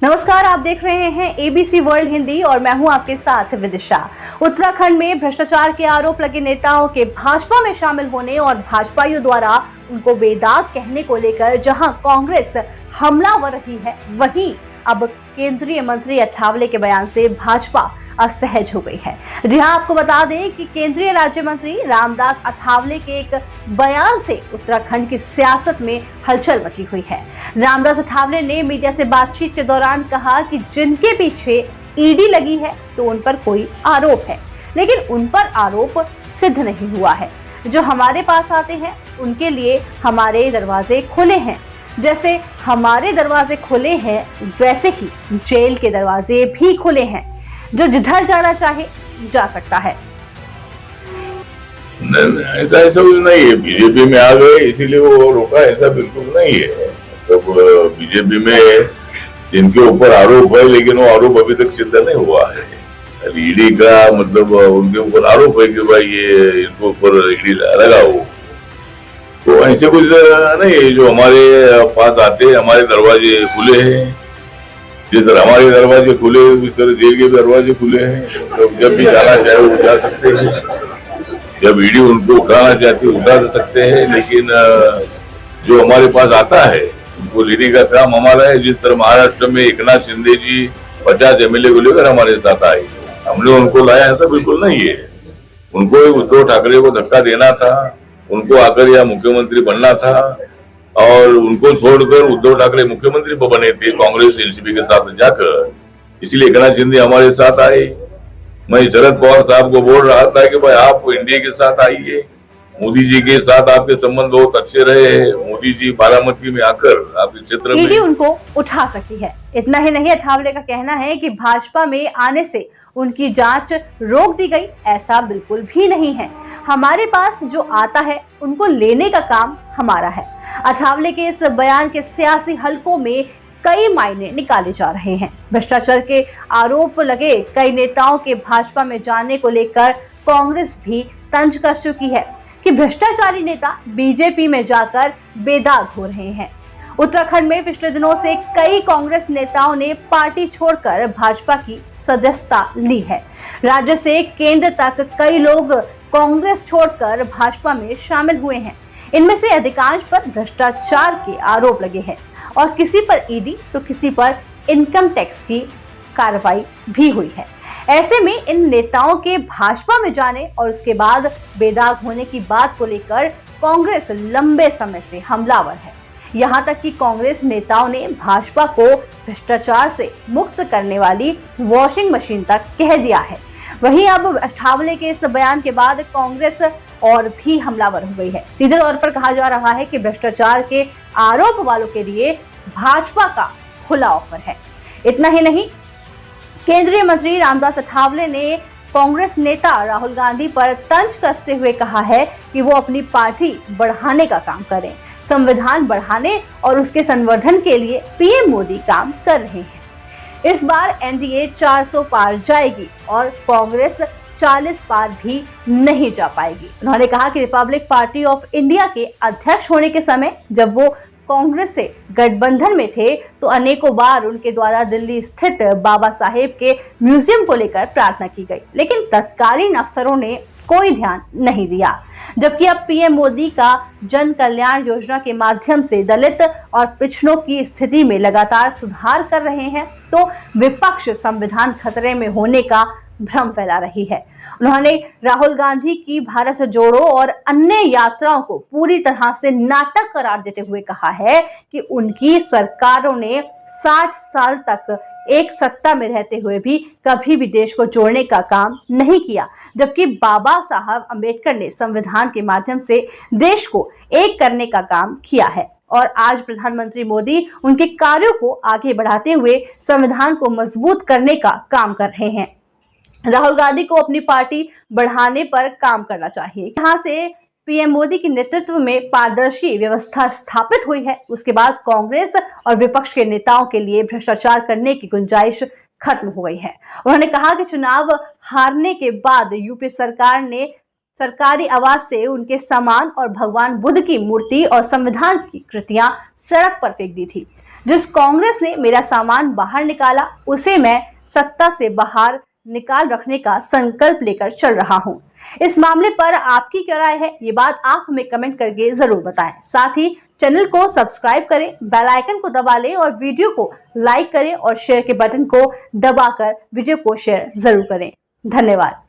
नमस्कार, आप देख रहे हैं एबीसी वर्ल्ड हिंदी और मैं हूं आपके साथ विदिशा। उत्तराखंड में भ्रष्टाचार के आरोप लगे नेताओं के भाजपा में शामिल होने और भाजपाइयों द्वारा उनको बेदाग कहने को लेकर जहां कांग्रेस हमलावर रही है, वहीं अब केंद्रीय मंत्री अठावले के बयान से भाजपा असहज हो गई है। जी हां, आपको बता दें कि केंद्रीय राज्य मंत्री रामदास अठावले के एक बयान से उत्तराखंड की सियासत में हलचल मची हुई है। रामदास अठावले ने मीडिया से बातचीत के दौरान कहा कि जिनके पीछे ईडी लगी है तो उन पर कोई आरोप है, लेकिन उन पर आरोप सिद्ध नहीं हुआ है। जो हमारे पास आते हैं उनके लिए हमारे दरवाजे खुले हैं। जैसे हमारे दरवाजे खुले हैं वैसे ही जेल के दरवाजे भी खुले हैं। जो जिधर जाना चाहे जा सकता है। ऐसा नहीं है। बीजेपी में आ गए इसीलिए वो रोका, ऐसा बिल्कुल नहीं है। मतलब बीजेपी में जिनके ऊपर आरोप है, लेकिन वो आरोप अभी तक सिद्ध नहीं हुआ है। ईडी का मतलब उनके ऊपर आरोप है कि भाई ये इनके ऊपर ईडी लगा हो, तो ऐसे कुछ नहीं। जो हमारे पास आते, हमारे दरवाजे खुले हैं। जिस तरह हमारे दरवाजे खुले उस तरह जेल के दरवाजे खुले हैं। तो जब भी जाना चाहे वो जा सकते हैं, जब ईडी उनको उठाना चाहती है उठा सकते हैं। लेकिन जो हमारे पास आता है उनको लेने का काम हमारा है। जिस तरह महाराष्ट्र में एकनाथ शिंदे जी 50 एमएलए को लेकर हमारे साथ आए, हमने उनको लाया, ऐसा बिल्कुल नहीं है। उनको उद्धव ठाकरे को धक्का देना था, उनको आकर यहाँ मुख्यमंत्री बनना था, और उनको छोड़कर उद्धव ठाकरे मुख्यमंत्री बने थे कांग्रेस एनसीपी के साथ जाकर। इसलिए एकनाथ शिंदे हमारे साथ आए। मैं शरद पवार साहब को बोल रहा था कि भाई आप इंडिया के साथ आइए, मोदी जी के साथ आपके संबंध बहुत अच्छे रहे हैं। मोदी जी बारामती में आकर आपके क्षेत्र में ईडी उनको उठा सकती है। इतना ही नहीं, अठावले का कहना है कि भाजपा में आने से उनकी जांच रोक दी गई, ऐसा बिल्कुल भी नहीं है। हमारे पास जो आता है उनको लेने का काम हमारा है। अठावले के इस बयान के सियासी हलकों में कई मायने निकाले जा रहे हैं। भ्रष्टाचार के आरोप लगे कई नेताओं के भाजपा में जाने को लेकर कांग्रेस भी तंज कस चुकी है कि भ्रष्टाचारी नेता बीजेपी में जाकर बेदाग हो रहे हैं। उत्तराखंड में पिछले दिनों से कई कांग्रेस नेताओं ने पार्टी छोड़कर भाजपा की सदस्यता ली है। राज्य से केंद्र तक कई लोग कांग्रेस छोड़कर भाजपा में शामिल हुए हैं। इनमें से अधिकांश पर भ्रष्टाचार के आरोप लगे हैं और किसी पर ईडी तो किसी पर इनकम टैक्स की कार्रवाई भी हुई है। ऐसे में इन नेताओं के भाजपा में जाने और उसके बाद बेदाग होने की बात को लेकर कांग्रेस लंबे समय से हमलावर है। यहां तक कि कांग्रेस नेताओं ने भाजपा को भ्रष्टाचार से मुक्त करने वाली वॉशिंग मशीन तक कह दिया है। वहीं अब अठावले के इस बयान के बाद कांग्रेस और भी हमलावर हो गई है। सीधे तौर पर कहा जा रहा है कि भ्रष्टाचार के आरोप वालों के लिए भाजपा का खुला ऑफर है। इतना ही नहीं, केंद्रीय मंत्री रामदास अठावले ने कांग्रेस नेता राहुल गांधी पर तंज कसते हुए कहा है कि वो अपनी पार्टी बढ़ाने का काम करें। संविधान बढ़ाने और उसके संवर्धन के लिए पीएम मोदी काम कर रहे हैं। इस बार एनडीए 400 पार जाएगी और कांग्रेस 40 पार भी नहीं जा पाएगी। उन्होंने कहा कि रिपब्लिक पार्टी ऑफ इंडिया के अध्यक्ष होने के समय जब वो कांग्रेस से गठबंधन में थे तो अनेकों बार उनके द्वारा दिल्ली स्थित बाबा साहेब के म्यूजियम को लेकर प्रार्थना की गई, लेकिन तत्कालीन अफसरों ने कोई ध्यान नहीं दिया। जबकि अब पीएम मोदी का जन कल्याण योजना के माध्यम से दलित और पिछड़ों की स्थिति में लगातार सुधार कर रहे हैं, तो विपक्ष संविधान खतरे में होने का भ्रम फैला रही है। उन्होंने राहुल गांधी की भारत जोड़ो और अन्य यात्राओं को पूरी तरह से नाटक करार देते हुए कहा है कि उनकी सरकारों ने 60 साल तक एक सत्ता में रहते हुए भी कभी भी देश को जोड़ने का काम नहीं किया, जबकि बाबा साहब अम्बेडकर ने संविधान के माध्यम से देश को एक करने का काम किया है। और आज प्रधानमंत्री मोदी उनके कार्यों को आगे बढ़ाते हुए संविधान को मजबूत करने का काम कर रहे हैं। राहुल गांधी को अपनी पार्टी बढ़ाने पर काम करना चाहिए। यहाँ से पीएम मोदी के नेतृत्व में पारदर्शी व्यवस्था स्थापित हुई है, उसके बाद कांग्रेस और विपक्ष के नेताओं के लिए भ्रष्टाचार करने की गुंजाइश खत्म हो गई है। उन्होंने कहा कि चुनाव हारने के बाद यूपी सरकार ने सरकारी आवास से उनके सामान और भगवान बुद्ध की मूर्ति और संविधान की कृतियां सड़क पर फेंक दी थी। जिस कांग्रेस ने मेरा सामान बाहर निकाला उसे मैं सत्ता से बाहर निकाल रखने का संकल्प लेकर चल रहा हूं। इस मामले पर आपकी क्या राय है, ये बात आप हमें कमेंट करके जरूर बताएं। साथ ही चैनल को सब्सक्राइब करें, बेल आइकन को दबा लें और वीडियो को लाइक करें और शेयर के बटन को दबाकर वीडियो को शेयर जरूर करें। धन्यवाद।